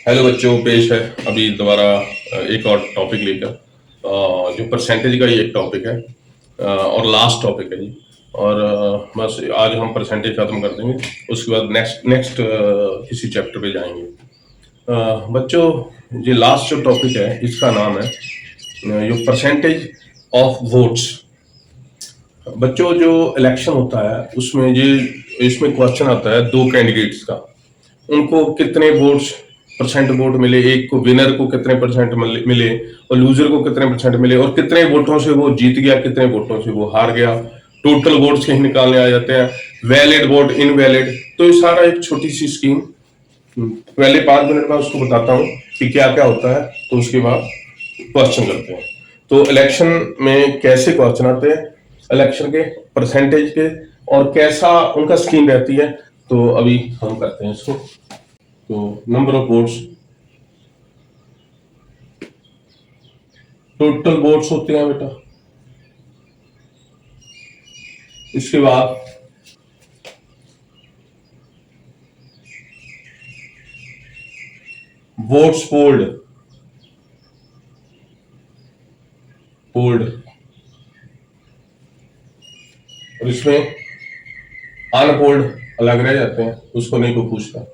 Hello बच्चों, पेश है अभी दोबारा एक और टॉपिक लेकर। जो परसेंटेज का ही एक टॉपिक है और लास्ट टॉपिक है जी। और बस आज हम परसेंटेज खत्म कर देंगे, उसके बाद नेक्स्ट नेक्स्ट किसी चैप्टर पे जाएंगे। बच्चों, ये लास्ट जो टॉपिक है इसका नाम है जो परसेंटेज ऑफ वोट्स। बच्चों, जो इलेक्शन होता है उसमें ये इसमें क्वेश्चन आता है दो कैंडिडेट्स का, उनको कितने वोट्स परसेंट वोट मिले, एक को विनर को कितने परसेंट मिले और लूजर को कितने परसेंट मिले, और कितने वोटों से वो जीत गया, कितने वोटों से वो हार गया। टोटल वोट्स कहीं निकालने आ जाते हैं, वैलिड वोट, इनवैलिड। तो ये सारा एक छोटी सी स्कीम पहले 5 मिनट में उसको बताता हूँ कि क्या क्या होता है, तो उसके बाद क्वेश्चन करते हैं। तो इलेक्शन में कैसे क्वेश्चन आते हैं, इलेक्शन के परसेंटेज के, और कैसा उनका स्कीम रहती है, तो अभी हम करते हैं इसको। तो number of votes, total votes होते हैं बेटा। इसके बाद वोट्स पोल्ड, और इसमें अनपोल्ड अलग रह जाते हैं, उसको नहीं कोई पूछता।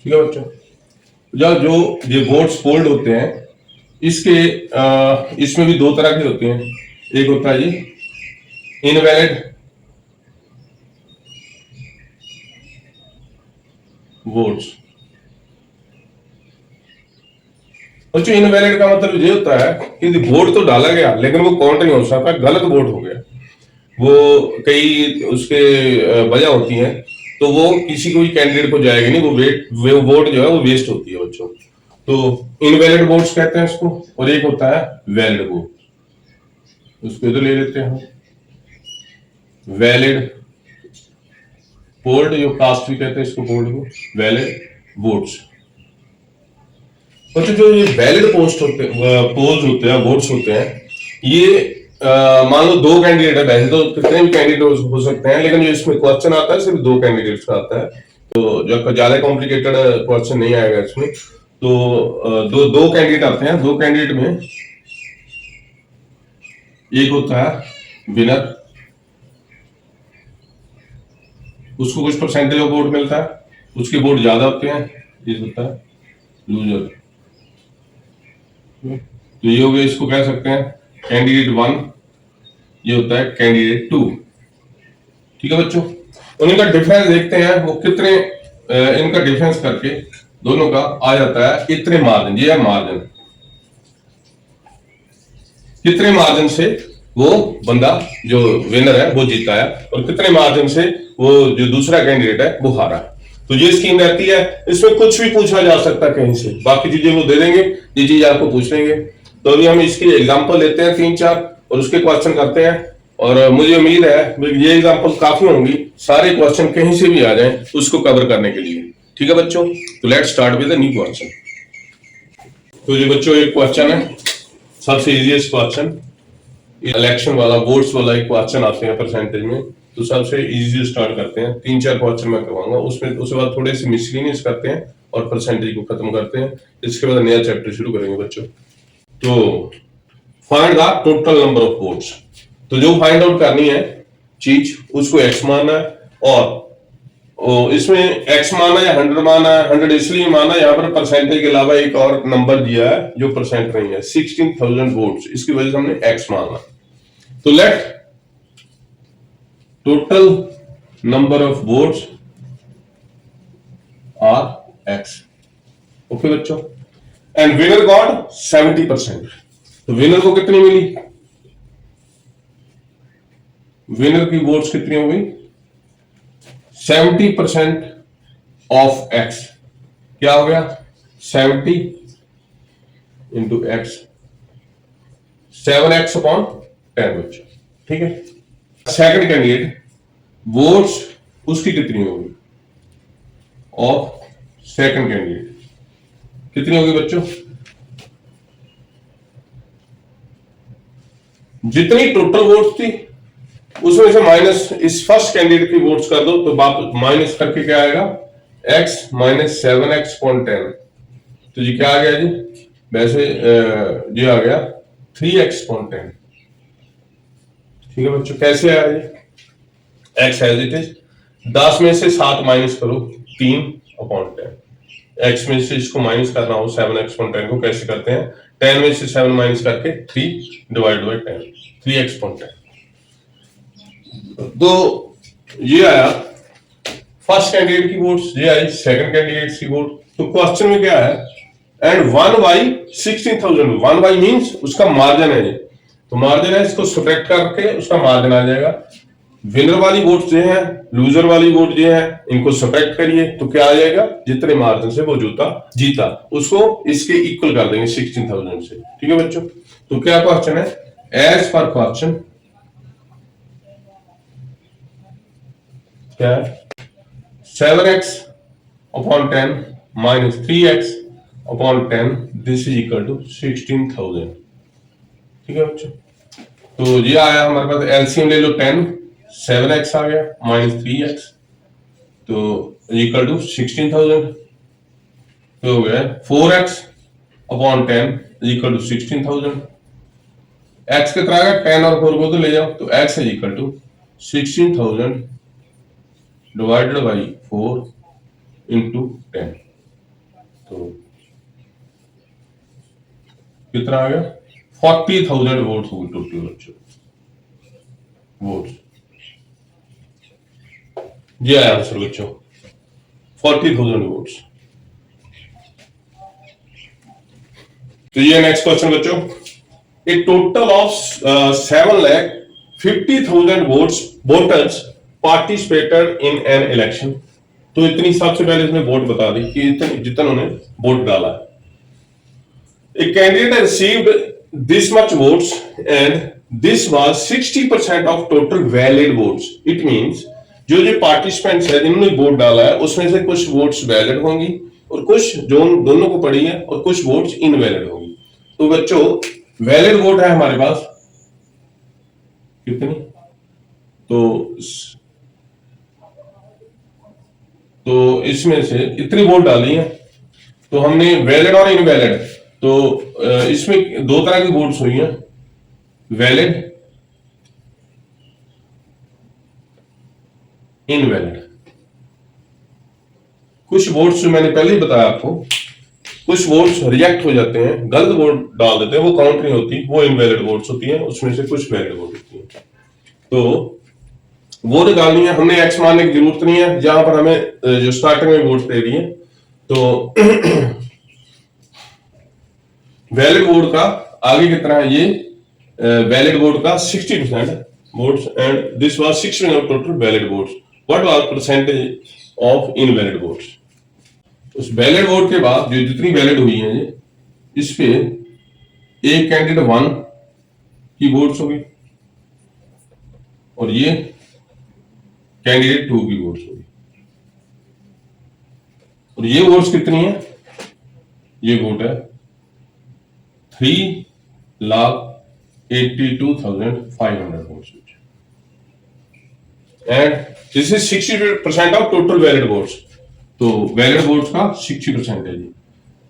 ठीक है बच्चों, जब जो ये वोट्स पोल्ड होते हैं इसके इसमें भी दो तरह के होते हैं। एक होता है ये इनवैलिड वोट्स। बच्चों, इनवैलिड का मतलब ये होता है कि वोट तो डाला गया लेकिन वो काउंट नहीं हो सकता, गलत वोट हो गया। वो कई उसके वजह होती हैं, तो वो किसी कोई कैंडिडेट को जाएगा नहीं, वो वोट जो है वो वेस्ट होती है बच्चों। तो इनवैलिड वोट्स कहते हैं उसको, और एक होता है वैलिड वोट, उसको तो ले लेते हैं हम। वैलिड पोल्ड, जो कास्ट भी कहते हैं इसको, पोल्ड को, वैलिड वोट्स। बच्चों, जो ये वैलिड पोस्ट होते पोल्स होते हैं, वोट्स होते हैं, ये मान लो दो कैंडिडेट है, वैसे तो कितने भी कैंडिडेट हो सकते हैं, लेकिन जो इसमें क्वेश्चन आता है सिर्फ दो कैंडिडेट्स का आता है। तो जब ज्यादा कॉम्प्लिकेटेड क्वेश्चन नहीं आएगा इसमें, तो दो दो कैंडिडेट आते हैं। दो कैंडिडेट में एक होता है विनर, उसको कुछ परसेंटेज ऑफ वोट मिलता है, उसके वोट ज्यादा होते हैं, ये होता है लूजर। तो ये हो गया, इसको कह सकते हैं कैंडिडेट 1, ये होता है कैंडिडेट 2। ठीक है बच्चों, उनका डिफरेंस देखते हैं वो कितने, इनका डिफरेंस करके दोनों का आ जाता है इतने मार्जिन। ये है मार्जिन, कितने मार्जिन से वो बंदा जो विनर है वो जीता है, और कितने मार्जिन से वो जो दूसरा कैंडिडेट है वो हारा है। तो ये स्कीम रहती है, इसमें कुछ भी पूछा जा सकता है कहीं से, बाकी चीजें वो दे देंगे, ये चीज आपको पूछ लेंगे। तो अभी हम इसकी एग्जाम्पल लेते हैं 3-4 और उसके क्वेश्चन करते हैं, और मुझे उम्मीद है ये एग्जाम्पल काफी होंगी, सारे क्वेश्चन कहीं से भी आ जाए उसको कवर करने के लिए। ठीक है बच्चों, तो let's start with the new question. तो ये बच्चों एक क्वेश्चन है, सबसे इजीएस्ट क्वेश्चन, इलेक्शन वाला, वोट्स वाला एक क्वेश्चन आते हैं परसेंटेज में। तो सबसे इजी स्टार्ट करते हैं, 3-4 क्वेश्चन मैं करवाऊंगा, उसमें उसके बाद थोड़े से मिसलिनियस करते हैं और परसेंटेज को खत्म करते हैं। इसके बाद नया चैप्टर शुरू करेंगे बच्चों। तो find the total number of votes. तो जो फाइंड आउट करनी है चीज, उसको एक्स मानना है, और इसमें एक्स माना या 100 माना है। 100 इसलिए माना, यहाँ पर परसेंटेज के अलावा एक और नंबर दिया है जो परसेंट नहीं है, 16,000 वोट्स, इसकी वजह से हमने एक्स माना। तो let total number of votes are x. Okay बच्चों, एंड विनर गॉट 70%। तो विनर को कितनी मिली, विनर की वोट्स कितनी हो गई, 70% ऑफ एक्स। क्या हो गया, 70 इंटू एक्स, 7x अपॉन 10 बच्चों। ठीक है, सेकंड कैंडिडेट वोट्स उसकी कितनी होगी, ऑफ सेकंड कैंडिडेट कितनी होगी बच्चों, जितनी टोटल वोट्स थी उसमें से माइनस इस फर्स्ट कैंडिडेट की वोट्स कर दो, तो माइनस करके क्या आएगा, x माइनस 7x/10। तो ये क्या आ गया जी, वैसे ये आ गया 3x/10। ठीक है बच्चों, कैसे आया जी, x एज इट इज, 10 में से 7 माइनस करो, 3/10। x में से इसको माइनस करना हो 7x/10 को, कैसे करते हैं, 10 में से 7 माइनस करके 3 डिवाइड बाई 10, 3x/10। तो ये आया फर्स्ट कैंडिडेट की वोट्स, ये आई सेकंड कैंडिडेट की वोट। तो क्वेश्चन में क्या है, एंड 1/16,000, 1 मींस उसका मार्जिन है ये, तो मार्जिन है, इसको सब्ट्रैक्ट करके उसका मार्जिन आ जाएगा। विनर वाली वोट जो है, लूजर वाली वोट जो है, इनको सब्ट्रैक्ट करिए तो क्या आ जाएगा, जितने मार्जिन से वो जीता उसको इसके इक्वल कर देंगे 16,000 से। ठीक है बच्चों, तो क्या क्वेश्चन है, एज पर क्वेश्चन क्या है, 7x/10 minus 3x/10, this is equal to 16,000। ठीक है बच्चों, तो ये आया हमारे पास, एलसीएम ले लो 10, 7x आ गया माइनस 3x, तो इक्वल टू 16,000। तो हो गया 4x/10 इक्वल टू 16,000। x कितना आ गया, 10 और 4 को तो ले जाओ, तो x is equal to 16,000 divided by 4 into 10। तो कितना आ गया, 40,000 वोट्स होगी टोटल बच्चों, वोट्स। ये आया आंसर बच्चों, 40,000 वोट्स। तो ये नेक्स्ट क्वेश्चन बच्चों, a total of 7,50,000 voters participated in an election. तो इतनी सबसे पहले इसने वोट बता दी कि जितना उन्होंने वोट डाला है। A candidate received this much votes and this was 60% of total valid votes. It means जो पार्टिसिपेंट्स है जिन्होंने वोट डाला है उसमें से कुछ वोट्स वैलिड होंगी और कुछ जो दोनों को पड़ी है और कुछ वोट्स इनवैलिड होंगी। तो बच्चों वैलिड वोट है हमारे पास कितनी, तो इसमें से इतनी वोट डाली है, तो हमने वैलिड और इनवैलिड, तो इसमें दो तरह की वोट्स हुई हैं, वैलिड इनवैलिड। कुछ वोट्स जो मैंने पहले ही बताया आपको, कुछ वोट्स रिजेक्ट हो जाते हैं, गलत वोट डाल देते हैं, वो काउंट नहीं होती, वो इनवैलिड वोट्स होती हैं, उसमें से कुछ वैलिड वोट होती हैं। तो वो निकालनी है, हमने एक्स मानने की जरूरत नहीं है, जहां पर हमें जो स्टार्टिंग में वोट दे दिए। तो वैलिड वोट का आगे कितना है, ये वैलिड वोट का 60% votes and this was 60% of total valid votes. What was percentage of invalid votes. उस वैलिड वोट के बाद जो जितनी वैलिड हुई है ये, इस पे एक कैंडिडेट 1 की वोट्स होगी और ये कैंडिडेट 2 की वोट्स होगी। और ये वोट्स कितनी है, ये वोट है 3,82,500 votes and this is 60% of total valid votes. तो वैलिड वोट्स का 60% है जी।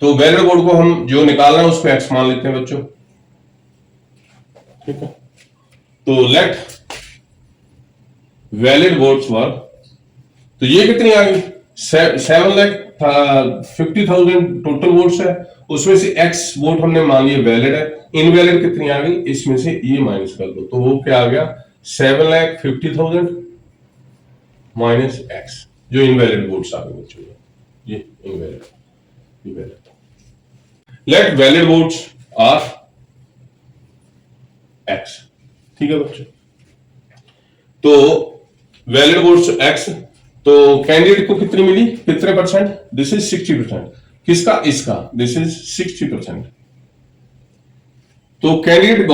तो वैलिड वोट को हम जो निकालना है उसको एक्स मान लेते हैं बच्चों। ठीक है, तो लेट वैलिड वोट्स वर, तो ये कितनी आ गई, 7,50,000 टोटल वोट्स है, उसमें से एक्स वोट हमने मान लिया वैलिड है, इनवैलिड कितनी आ गई, इसमें से ये माइनस कर दो, तो वो क्या आ गया 7,50,000 माइनस एक्स, जो इनवैलिड वोट्स आ गए बच्चों, ये invalid. Let valid votes are x. ठीक है बच्चों, तो वैलिड वोट्स एक्स, तो कैंडिडेट को कितनी मिली, कितने परसेंट, दिस इज 60%, किसका, इसका, दिस इज 60%। तो candidate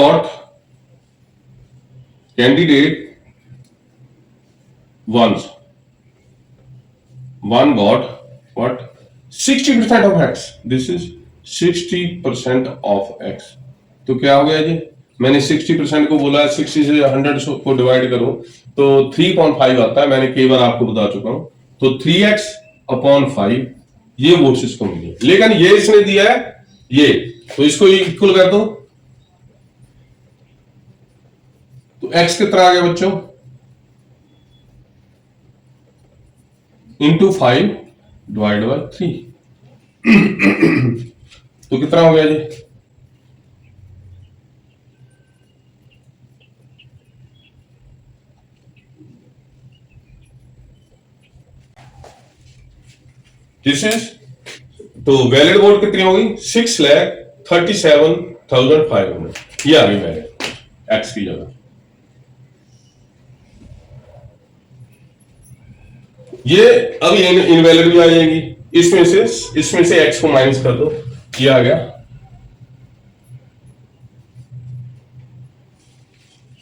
one got what, 60% of x, this is 60% of x। तो क्या हो गया जी, मैंने 60% को बोला, 60 से 100 को डिवाइड करो तो 3.5 आता है, मैंने कई बार आपको बता चुका हूं। तो 3x/5 ये वोट्स इसको मिली, लेकिन ये इसने दिया है ये, तो इसको इक्वल कर दो। तो x कितना आ गया बच्चों, इंटू 5 डिवाइड बाय 3। तो कितना हो गया जी, दिस इज, तो वैलिड वोट कितनी होगी, 6,37,500, ये आ गई वैलिड एक्स की जगह। ये अब इनवैलिड भी आ जाएगी, इसमें से एक्स को माइनस कर दो, ये आ गया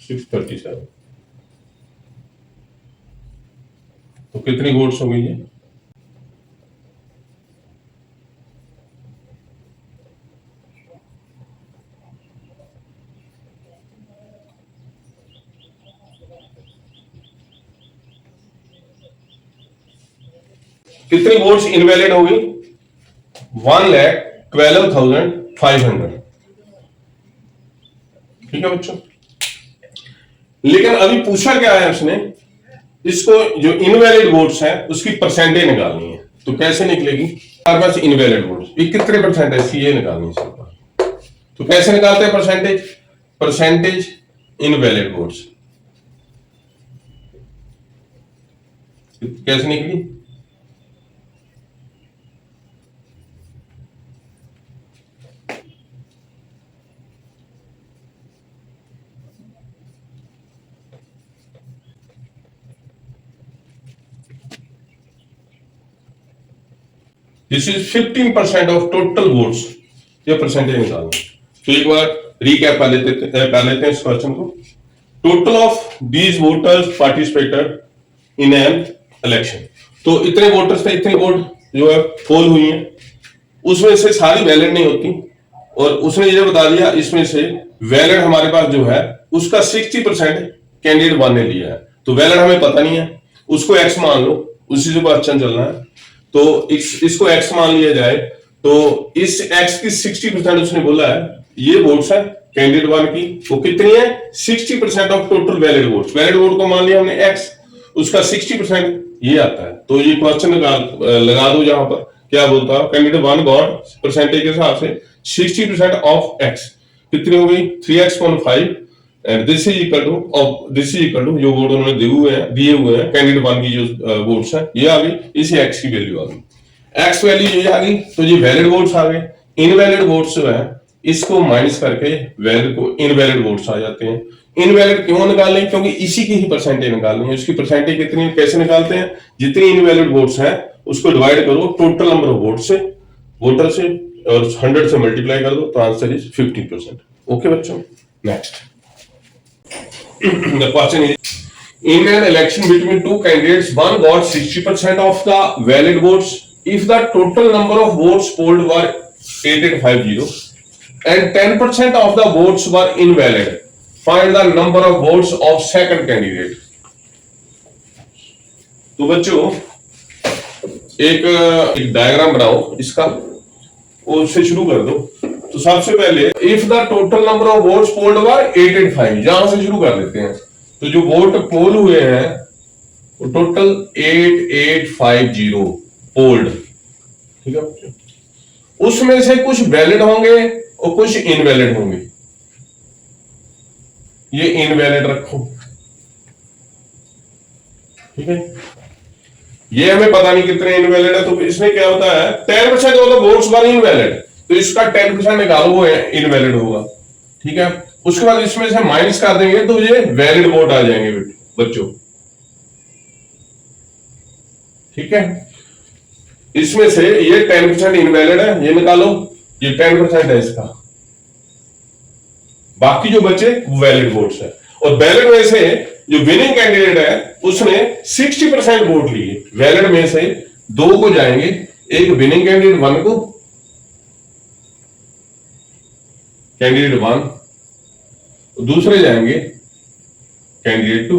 637। तो कितनी वोट्स हो गई है, कितनी वोट्स इनवैलिड होगी, 1,12,500। ठीक है बच्चों, लेकिन अभी पूछा क्या है उसने, इसको जो इनवैलिड वोट्स है उसकी परसेंटेज निकालनी है। तो कैसे निकलेगी, हमारे पास इनवैलिड वोट्स ये कितने परसेंट है इसकी, ये निकालनी है। तो कैसे निकालते हैं परसेंटेज इनवैलिड वोट्स कैसे निकली, this is 15% of total votes, ये परसेंटेज निकालना। तो एक बार रिकैप कर लेते हैं इस क्वेश्चन को। Total of these voters participated in an election, तो इतने वोटर्स थे, इतनी वोट जो है पोल हुई है, उसमें से सारी वैलिड नहीं होती, और उसने ये बता दिया इसमें से वैलिड हमारे पास जो है उसका 60% कैंडिडेट वन ने लिया है। तो वैलिड हमें पता नहीं है, उसको एक्स मान लो, उसी से क्वेश्चन चलना है। तो इसको x मान लिया जाए, तो इस x की 60% उसने बोला है, ये वोट्स है कैंडिडेट वन की, वो कितनी है 60% of total valid votes. Valid vote को मान लिया हमने x, उसका 60% ये आता है। तो ये क्वेश्चन लगा दो जहां पर, क्या बोलता है कैंडिडेट वन गॉट परसेंटेज के हिसाब से 60% ऑफ x, कितनी हो गई 3x/5, and this is equal to जो वोट उन्होंने दिए हुए हैं कैंडिडेट वन की जो वोट्स है ये आ गई, इसी एक्स की वैल्यू आ गई, एक्स वैल्यू ये आ गई। तो ये वैलिड वोट्स आ गए, इनवैलिड वोट्स जो है इसको माइनस करके वैलिड को इनवैलिड वोट्स आ जाते हैं। इनवैलिड क्यों निकालने, क्योंकि इसी की ही परसेंटेज निकालनी है। उसकी परसेंटेज कितनी, कैसे निकालते हैं, जितनी इनवैलिड वोट्स हैं उसको डिवाइड करो टोटल नंबर ऑफ वोट से, वोटर से, और 100 से मल्टीप्लाई कर दो, तो आंसर इज 15%। ओके बच्चों, next the question is, in an election between two candidates, one got 60% of the valid votes. If the total number of votes polled were 8850 and 10% of the votes were invalid, find the number of votes of second candidate. तो बच्चों एक diagram बनाओ इसका, उससे शुरू कर दो। तो सबसे पहले if the total number of votes polled were 885, यहां से शुरू कर लेते हैं। तो जो वोट पोल हुए हैं वो टोटल 8850 पोल्ड, ठीक है। उसमें से कुछ वैलिड होंगे और कुछ इनवैलिड होंगे, ये इनवैलिड रखो, ठीक है। ये हमें पता नहीं कितने इनवैलिड है, तो इसमें क्या होता है 10% of the votes were invalid, तो इसका 10% निकालो, वो इनवैलिड होगा, ठीक है। उसके बाद इसमें से माइनस कर देंगे तो ये वैलिड वोट आ जाएंगे बच्चों, ठीक है। इसमें से ये 10% इनवैलिड है, ये निकालो, ये 10% है इसका, बाकी जो बचे वैलिड वोट्स है। और वैलिड में से जो विनिंग कैंडिडेट है उसने 60% वोट लिए, वैलिड में से 2 को जाएंगे, एक विनिंग कैंडिडेट 1 को, कैंडिडेट 1, दूसरे जाएंगे कैंडिडेट 2।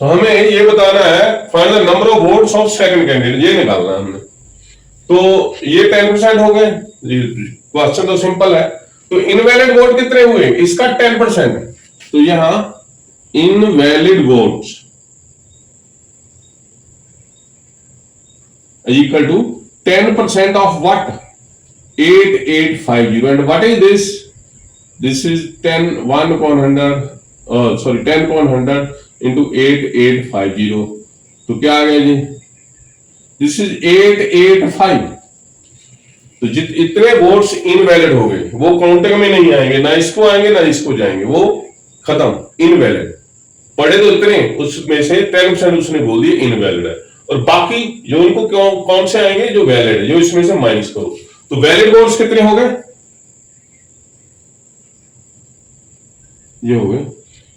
तो हमें ये बताना है find the number of votes of second candidate, ये निकालना है हमने। तो ये 10% हो गए, क्वेश्चन तो सिंपल है। तो इनवैलिड वोट कितने हुए, इसका 10% है, तो यहां invalid votes equal to 10% of what, 8850, and what is this, this is 1 upon 100, sorry 10 upon 100 into 8850, तो क्या आ गया जी, दिस इज 885। तो इतने वोट्स इनवैलिड हो गए, वो काउंटिंग में नहीं आएंगे, ना इसको आएंगे ना इसको जाएंगे, वो खत्म, इनवैलिड पढ़े तो इतने, उसमें से 10% उसने बोल दिया इनवैलिड है, और बाकी जो उनको कौन से आएंगे, जो वैलिड है, जो इसमें से माइनस करो। तो वैलिड वोट्स कितने हो गए, ये हो गए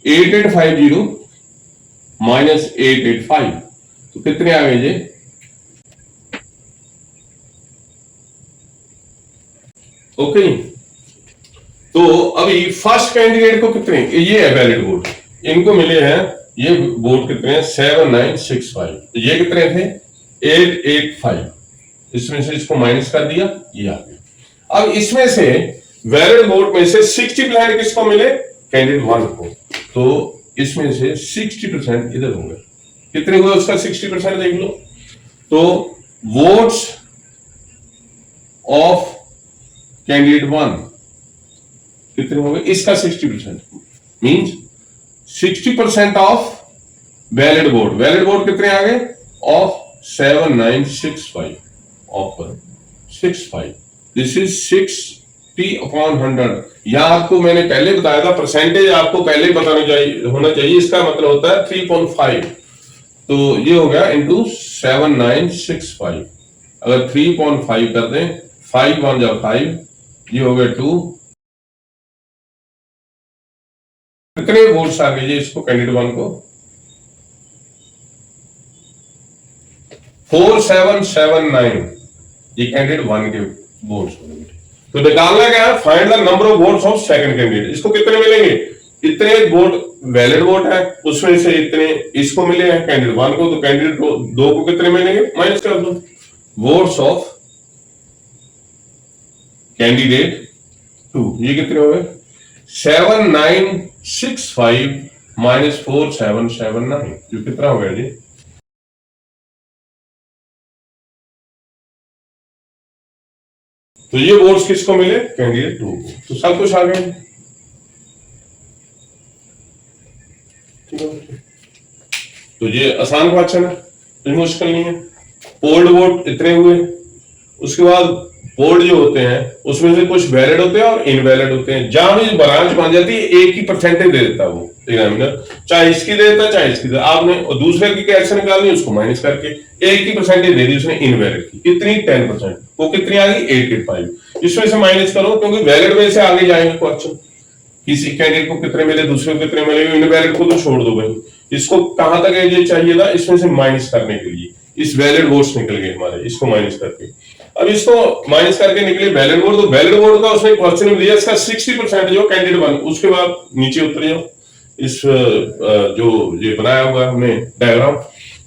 8850 माइनस 885, तो कितने आ गए जी, ओके। तो अभी फर्स्ट कैंडिडेट को कितने, ये है वैलिड वोट, इनको मिले हैं ये वोट कितने हैं 7965, तो ये कितने थे 885, इसमें से इसको माइनस कर दिया, ये आ गया। अब इसमें से वैलिड वोट में से 60% किसको मिले, कैंडिडेट 1 को, तो इसमें से 60% इधर हो गए, कितने हुए उसका 60% देख लो। तो वोट्स ऑफ कैंडिडेट 1 कितने हो गए, इसका 60%, means 60% of valid vote, valid vote कितने आ गए, of 7965 of 65, this is 60 upon 100। यहां आपको मैंने पहले बताया था, परसेंटेज आपको पहले बताना चाहिए, होना चाहिए, इसका मतलब होता है 3.5, तो ये हो गया इंटू 7965, अगर 3.5 कर दें, 5 1 जा 5, ये हो गया 2, कितने वोट्स आ गए इसको कैंडिडेट 1 को, 4779, ये कैंडिडेट 1 के वोट्स होंगे। तो निकालना क्या है, find the number of votes of second candidate, इसको कितने मिलेंगे, इतने वोट वैलिड वोट है, उसमें से इतने इसको मिले हैं कैंडिडेट 1 को, तो कैंडिडेट 2 को कितने मिलेंगे, माइनस कर दो, वोट्स ऑफ कैंडिडेट 2, ये कितने हो गए 7965 माइनस 4779, जो कितना हो गया जी, तो ये वोट्स किसको मिले, कैंडिडेट 2 को, तो सब कुछ आ गया। ठीक है, तो ये आसान क्वेश्चन है, कोई मुश्किल नहीं है। पोल्ड वोट इतने हुए, उसके बाद पोल्ड जो होते हैं उसमें से कुछ वैलिड होते हैं और इनवैलिड होते हैं, जहां भी ब्रांच बन जाती है एक ही परसेंटेज दे देता है वो एग्जामिनर, चाहे इसकी दे देता है चाहे इसकी दे, आपने और दूसरे की कैसे निकालनी उसको माइनस करके एक ही परसेंटेज दे दी उसने इनवैलिड की, कितनी 10%, वो कितनी आ गई 885, इसमें से माइनस करो, क्योंकि वैलिड में से आगे जाएंगे क्वेश्चन, किसी कैंडिडेट को कितने मिले, दूसरे को कितने मिले, इनवैलिड को तो छोड़ दो भाई, इसको कहां तक ये चाहिए था, इसमें से माइनस करने के लिए, इस वैलिड वोट्स निकल गए हमारे, इसको माइनस करके, अब इसको माइनस करके निकले वैलिड वोट, तो वैलिड वोट का उसने क्वेश्चन में दिया इसका 60% जो कैंडिडेट 1, उसके बाद नीचे उतरे जाओ, इस जो ये बनाया हुआ है हमने डायग्राम,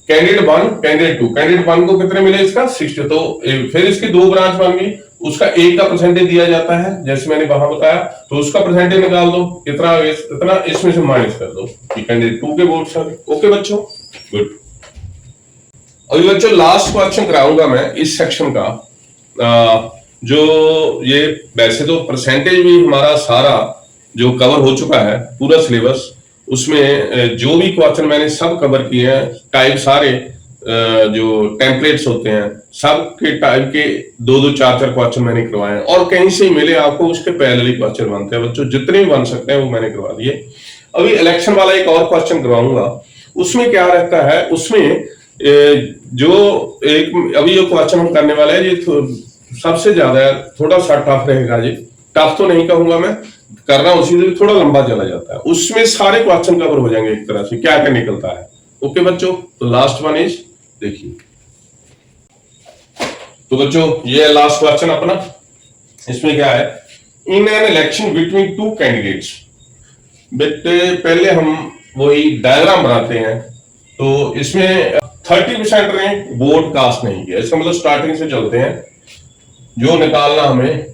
कैंडिडेट 1 कैंडिडेट 2, कैंडिडेट 1 को कितने मिले इसका 60, तो फिर इसकी 2 ब्रांच बन गई, उसका एक का परसेंटेज दिया जाता है जैसे मैंने वहां बताया, तो उसका परसेंटेज निकाल दो, कितना इतना, इसमें से माइनस कर दो, कैंडिडेट 2 के वोट्स आ गए। ओके बच्चों, गुड। अभी बच्चों लास्ट क्वेश्चन कराऊंगा मैं इस सेक्शन का, जो ये वैसे तो परसेंटेज भी हमारा सारा जो कवर हो चुका है पूरा सिलेबस, उसमें जो भी क्वेश्चन मैंने सब कवर किए हैं, टाइप सारे जो टेम्पलेट्स होते हैं सब के टाइप के 2-2 4-4 क्वेश्चन मैंने करवाए हैं, और कहीं से मिले आपको उसके पैरेलली क्वेश्चन बनते हैं बच्चों, जितने भी बन सकते हैं वो मैंने करवा दिए। अभी इलेक्शन वाला एक और क्वेश्चन करवाऊंगा, उसमें क्या रहता है, उसमें जो एक अभी जो क्वेश्चन हम करने वाले हैं ये सबसे ज्यादा थोड़ा सा टफ रहेगा जी, टफ तो नहीं कहूंगा मैं, कर रहा हूं उसी से थोड़ा लंबा चला जाता है, उसमें सारे क्वेश्चन कवर हो जाएंगे एक तरह से, क्या क्या निकलता है। ओके बच्चों, तो लास्ट वन इज देखिए, तो बच्चों ये लास्ट क्वेश्चन अपना, इसमें क्या है, इन an election between two candidates. बेटे पहले हम वही डायग्राम बनाते हैं। तो इसमें 30% ने वोट कास्ट नहीं किया, इसका मतलब स्टार्टिंग से चलते हैं। जो निकालना हमें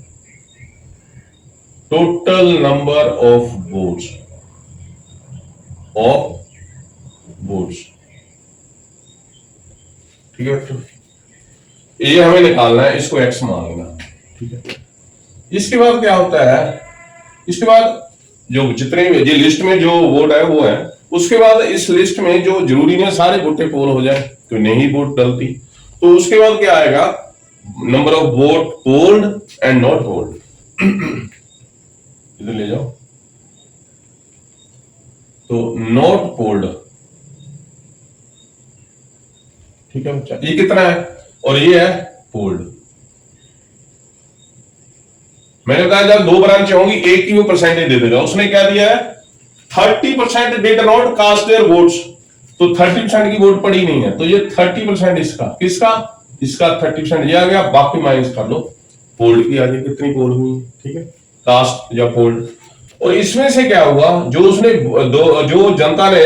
टोटल नंबर ऑफ वोट्स ठीक है बच्चों, ये हमें निकालना है, इसको एक्स मान लेना। ठीक है, इसके बाद क्या होता है, इसके बाद जो जितने ये लिस्ट में जो वोट है वो है, उसके बाद इस लिस्ट में जो जरूरी नहीं सारे वोटें पोल हो जाए तो नहीं वोट डलती, तो उसके बाद क्या आएगा, number of vote polled and not polled. इधर ले जाओ, तो नॉट पोल्ड, ठीक है बच्चा, ये कितना है और ये है पोल्ड। मैंने बताया जब दो ब्रांचें होंगी एक की वो परसेंटेज दे देगा, उसने क्या दिया है 30% did not cast their votes, तो 30% की वोट पड़ी नहीं है, तो ये 30% इसका, किसका, इसका 30% ये आ गया, बाकी माइनस कर लो पोल्ड की आ गई, कितनी पोल हुई, ठीक है, कास्ट या पोल्ड। और इसमें से क्या हुआ, जो उसने जो जनता ने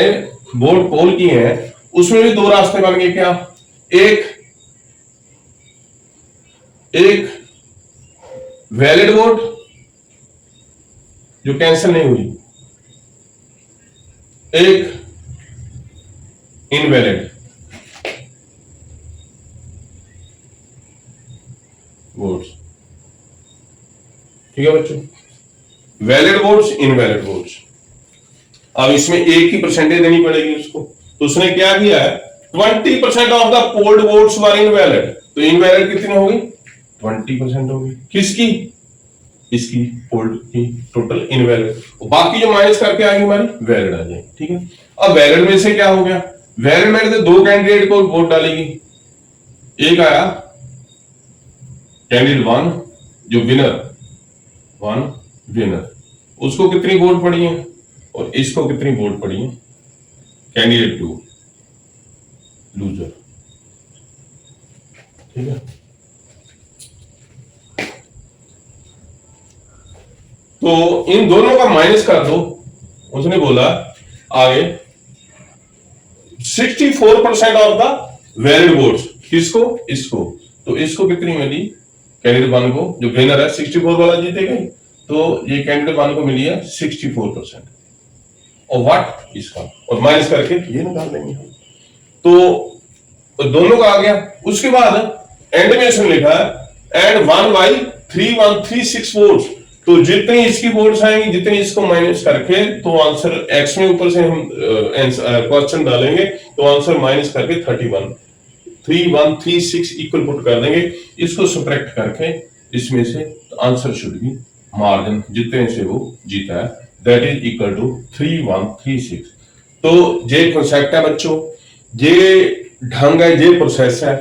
वोट पोल की है उसमें भी दो रास्ते बन गए, क्या, एक वैलिड वोट जो कैंसिल नहीं हुई, एक इनवैलिड वोट्स। ठीक है बच्चों, वैलिड वोट्स, इनवैलिड वोट्स। अब इसमें एक ही परसेंटेज देनी पड़ेगी उसको, तो उसने क्या किया है 20% of the polled votes were invalid, तो इनवैलिड कितनी होगी 20% होगी, किसकी, इसकी पोल्ड की टोटल इनवैलिड, बाकी जो माइनस करके आएगी हमारी वैलिड आ जाएगी। ठीक है, अब वैलिड में से क्या हो गया, वैलिड में से दो कैंडिडेट को वोट डालेगी, एक आया कैंडिडेट 1 जो विनर, उसको कितनी वोट पड़ी है और इसको कितनी वोट पड़ी है, कैंडिडेट 2 लूजर। ठीक है, तो इन दोनों का माइनस कर दो, उसने बोला आगे 64% ऑफ द वैलिड वोट्स, किसको, इसको, तो इसको कितनी मिली, कैंडिडेट 1 को, जो विनर है 64 वाला जीतेगा, तो ये कैंडिडेट 1 को मिली है 64%, और व्हाट इसका, और माइनस करके ये निकाल देंगे हम, तो दोनों का आ गया। उसके बाद एंड में इसने लिखा है एंड 1/3136 वोट्स, तो जितनी इसकी वोट्स आएंगी, जितनी इसको माइनस करके, तो आंसर एक्स में ऊपर से हम क्वेश्चन डालेंगे, तो आंसर माइनस करके 3136 इक्वल पुट कर देंगे, इसको सब्ट्रैक्ट करके इसमें से आंसर शुड बी मार्जिन, जितने से वो जीता है, दैट इज इक्वल टू 3136। तो ये कॉन्सेप्ट है बच्चों, ये ढंग है, ये प्रोसेस है,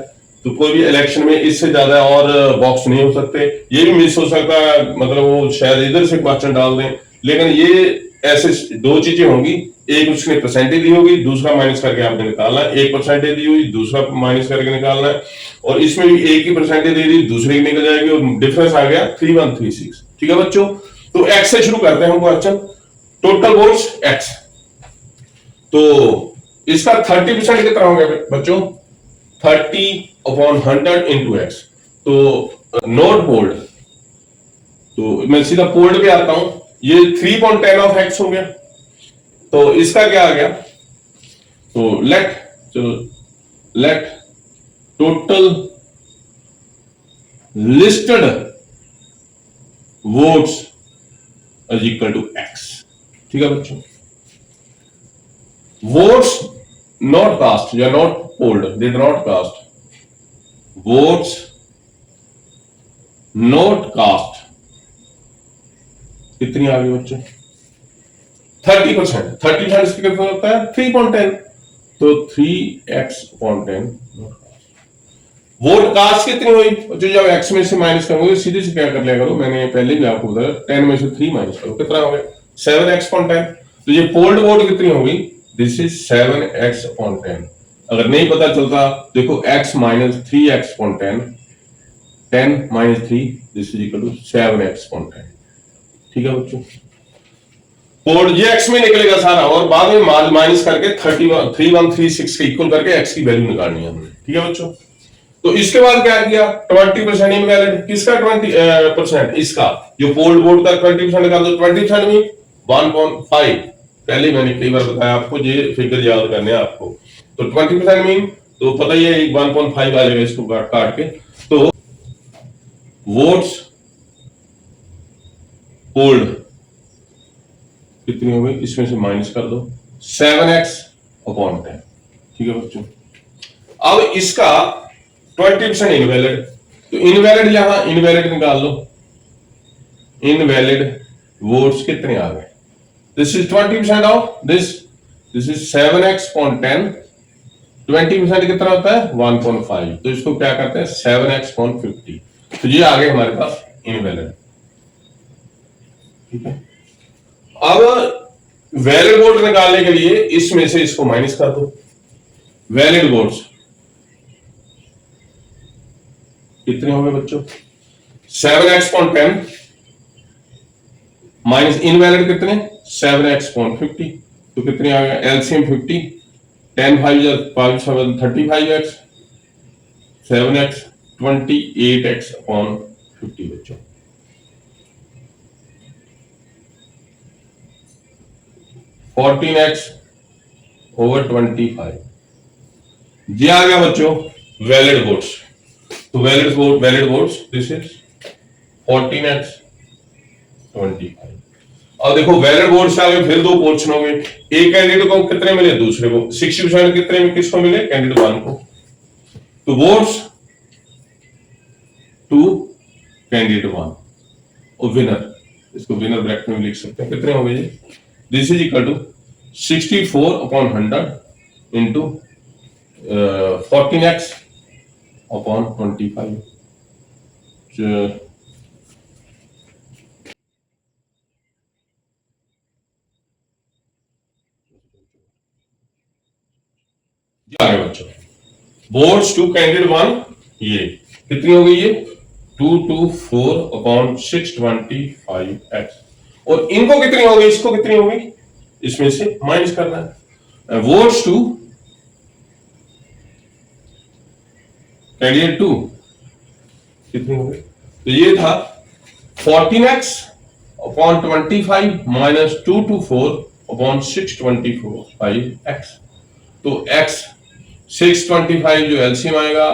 तो कोई भी इलेक्शन में इससे ज्यादा और बॉक्स नहीं हो सकते। ये भी मिस हो सकता है, मतलब वो शायद इधर से क्वेश्चन डाल दें, लेकिन ये ऐसे दो चीजें होंगी, एक उसने परसेंटेज दी होगी, दूसरा माइनस करके आपने निकालना है, एक परसेंटेज दी हुई, दूसरा माइनस करके निकालना है, और इसमें भी एक ही परसेंटेज दे दी, दूसरे की निकल जाएगी, और डिफरेंस आ गया 3136। ठीक है बच्चों, तो एक्स से शुरू करते हैं हम क्वेश्चन, टोटल वोट्स एक्स, तो इसका 30% कितना हो गया बच्चों, 30/100 इंटू एक्स, तो नोट पोल्ड, तो मैं सीधा पोल्ड पे आता हूं, ये 3.10 ऑफ एक्स हो गया, तो इसका क्या आ गया, तो let total listed votes is equal to x. ठीक है बच्चों, वोट्स नॉट कास्ट या not polled, they did not cast, votes not cast कितनी आ गई बच्चों, 30%, 30% कितना होता है 3.10, तो 3x/10 वोट कास्ट कितनी हुई, जो जब x में से माइनस करोगे सीधे से क्या कर लिया करो, मैंने पहले भी आपको बताया 10 में से 3 माइनस करो, कितना हो गया 7x/10, तो ये पोल्ड वोट कितनी होगी, दिस इज 7x/10। अगर नहीं पता चलता देखो x minus 3x/10, 10 minus 3, this is equal to 7x/10। ठीक है बच्चों, कोड ये एक्स में निकलेगा सारा, और बाद में माइनस करके 3136 के इक्वल करके एक्स की वैल्यू निकालनी है हमने। ठीक है बच्चों, तो इसके बाद क्या किया, 20% इनवैलिड, किसका 20%, इसका जो पोल्ड बोर्ड का 20% निकाल दो, 20% में 1.5, पहले मैंने कई बार बताया आपको, ये फिगर याद करने हैं आपको। तो 20% मीन तो पता ही है 1.5 आ जाएगा इसको काट के। तो वोट्स पोल्ड कितनी हो गई, इसमें से माइनस कर दो 7x/10। ठीक है बच्चों, अब इसका 20% इनवैलिड, तो इनवैलिड यहां इनवैलिड निकाल लो, इनवैलिड वोट्स कितने आ गए, this is 20% of this is 7x/10, 20% कितना होता है 1.5, तो इसको क्या करते हैं 7x/50, तो ये आ गए हमारे पास इनवैलिड। ठीक है, अब वैलिड वोट निकालने के लिए इसमें से इसको माइनस कर दो, वैलिड वोट्स कितने होंगे बच्चों, 7x/10 माइनस इनवैलिड कितने 7x/50, तो कितने आ गया, एलसीएम 50, 10 5 7 35x, 7x 28x/50 बच्चों। (14x/25) ये आ गया बच्चों वैलिड वोट्स। तो valid votes this is 14x/25। अब देखो वैलिड वोट्स आ गए, फिर दो पोर्शन हो गए, एक कैंडिडेट को कितने मिले, दूसरे को 60% कितने में किसको मिले, कैंडिडेट 1 को। तो वोट्स टू कैंडिडेट 1 और विनर, इसको विनर ब्रैकेट में लिख सकते हैं, कितने हो गए, this is equal to 64/100 into 14x/25। बच्चों वोट्स टू कैंडिडेट 1 ये कितनी हो गई, ये 224/625x, और इनको कितनी हो गई, इसको कितनी हो गई, इसमें से माइनस करना है। वोट्स टू कैंडिडेट 2 कितनी हो गई, तो ये था 14x/25 माइनस 224/625x, तो x 625 जो एलसीएम आएगा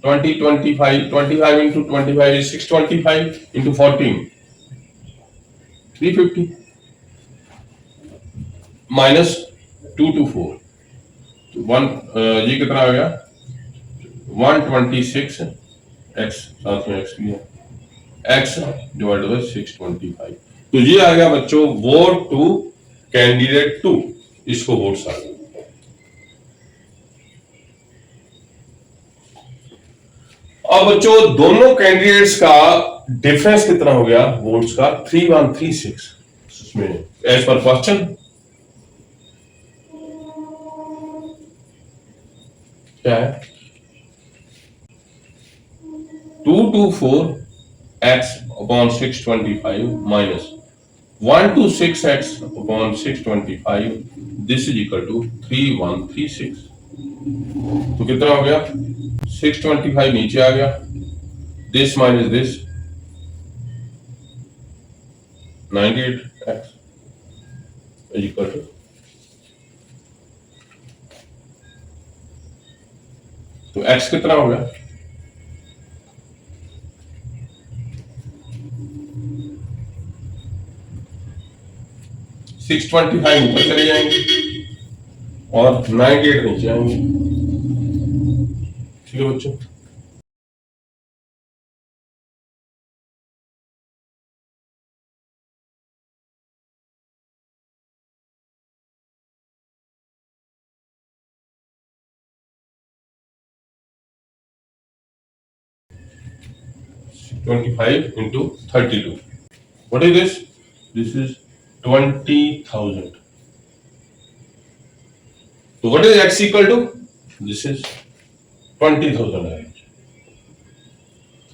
25 into 25 is 625 into 14 350 minus 224, तो ये कितना आ गया 126 x, साथ में x लिया, x डिवाइडेड बाय 625, तो ये आ गया बच्चों वोट टू कैंडिडेट 2, इसको वोट्स आ गए। अब बच्चों दोनों कैंडिडेट्स का डिफरेंस कितना हो गया वोट्स का, 3136 इसमें एज पर क्वेश्चन क्या है, 224x/625 minus 126x/625, this is equal to 3136, तो कितना हो गया 625 नीचे आ गया, this minus this 98x equal to, तो x कितना हो गया 625 ऊपर चले जाएंगे और 98 नीचे आएंगे। ठीक है बच्चों, (25 into 32) what is this, this is 20,000, so what is x equal to, this is 20,000 है।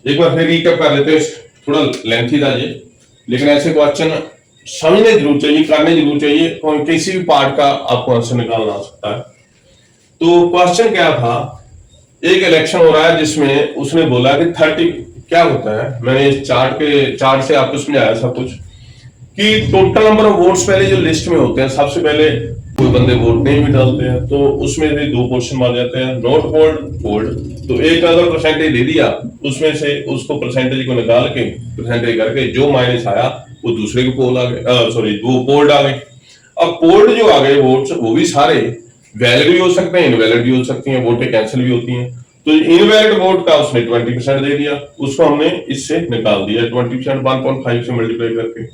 एक बार फिर रिकैप कर लेते हैं, थोड़ा लेंथी था ये, लेकिन ऐसे क्वेश्चन समझने जरूर चाहिए, करने जरूर चाहिए, कोई किसी भी पार्ट का आपको आंसर निकालना आ सकता है। तो क्वेश्चन क्या था, एक इलेक्शन हो रहा है जिसमें उसने बोला कि 30 क्या होता है, मैंने इस चार्ट से आपको समझाया सब कुछ कि टोटल नंबर ऑफ वोट्स पहले जो लिस्ट में होते हैं, सबसे पहले कोई बंदे वोट नहीं भी डालते हैं तो उसमें से 2 क्वेश्चन मार जाते हैं, नॉट पोल्ड, पोल्ड। तो एक अगर परसेंटेज दे दिया, उसमें से उसको परसेंटेज को निकाल के परसेंटेज करके जो माइनस आया वो दूसरे को पोल आ गए, सॉरी वो पोल्ड आ गए। अब पोल्ड जो आ गए वोट्स, वो भी सारे वैलिड भी हो सकते हैं, इनवैलिड भी हो सकती हैं, वोटें कैंसिल भी होती हैं। तो इनवैलिड वोट का उसने 20% दे दिया, उसको हमने इससे निकाल दिया 20% 1.5 से मल्टीप्लाई करके,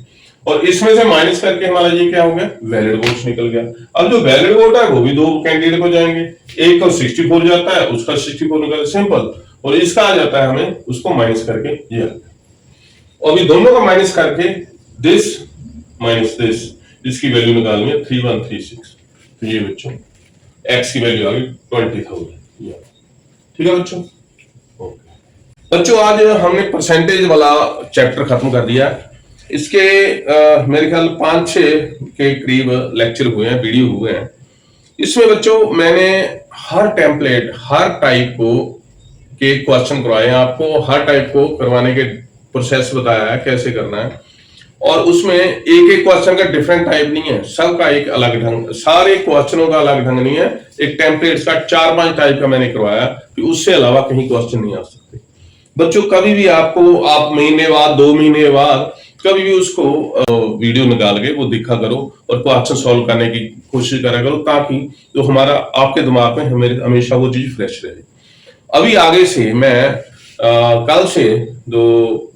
और इसमें से माइनस करके हमारा ये क्या हो गया, वैलिड वोट्स निकल गया। अब जो वैलिड वोट है वो भी 2 कैंडिडेट को जाएंगे, एक का 64 जाता है, उसका 64 निकल सिंपल, और इसका आ जाता है हमें उसको माइनस करके ये, और अभी दोनों का माइनस करके दिस माइनस दिस, इसकी वैल्यू निकालनी है 3136। तो ये बच्चों एक्स की वैल्यू आ गई 20,000। ठीक है बच्चों, ओके बच्चों, आज हमने परसेंटेज वाला चैप्टर खत्म कर दिया। इसके मेरे ख्याल 5-6 के करीब लेक्चर हुए हैं, वीडियो हुए हैं। इसमें बच्चों मैंने हर टेम्पलेट, हर टाइप को के क्वेश्चन करवाए हैं आपको, हर टाइप को करवाने के प्रोसेस बताया है कैसे करना है, और उसमें एक एक क्वेश्चन का डिफरेंट टाइप नहीं है, सबका एक अलग ढंग, सारे क्वेश्चनों का अलग ढंग नहीं है। एक टेम्पलेट्स का 4-5 टाइप का मैंने करवाया कि उससे अलावा कहीं क्वेश्चन नहीं आ सकते बच्चों। कभी भी आपको, आप महीने बाद, 2 महीने बाद कभी भी उसको वीडियो निकाल के वो देखा करो और क्वेश्चन सॉल्व करने की कोशिश करा करो, ताकि जो हमारा आपके दिमाग में हमेशा वो चीज फ्रेश रहे। अभी आगे से मैं कल से जो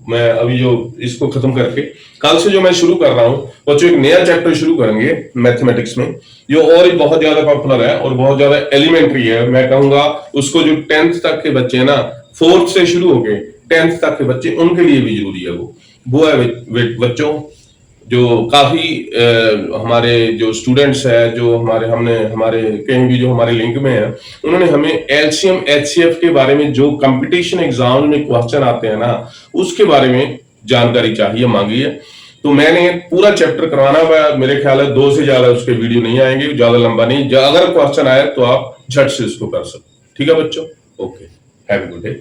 मैं अभी जो इसको खत्म करके कल से जो मैं शुरू कर रहा हूँ बच्चों, एक नया चैप्टर शुरू करेंगे मैथमेटिक्स में, जो और बहुत ज्यादा पॉपुलर है और बहुत ज्यादा एलिमेंट्री है। मैं कहूंगा उसको जो 10th तक के बच्चे हैं ना, 4th से शुरू होके 10th तक के बच्चे, उनके लिए भी जरूरी है वो है बच्चों जो काफी हमारे जो स्टूडेंट्स है, जो हमारे कहीं भी जो हमारे लिंक में है, उन्होंने हमें एलसीएम एचसीएफ के बारे में, जो कंपटीशन एग्जाम में क्वेश्चन आते हैं ना, उसके बारे में जानकारी चाहिए, मांगी है। तो मैंने पूरा चैप्टर करवाना है, मेरे ख्याल है 2 से ज्यादा उसके वीडियो नहीं आएंगे, ज्यादा लंबा नहीं, अगर क्वेश्चन आए तो आप झट से उसको कर सकते। ठीक है बच्चों, okay, have a good day.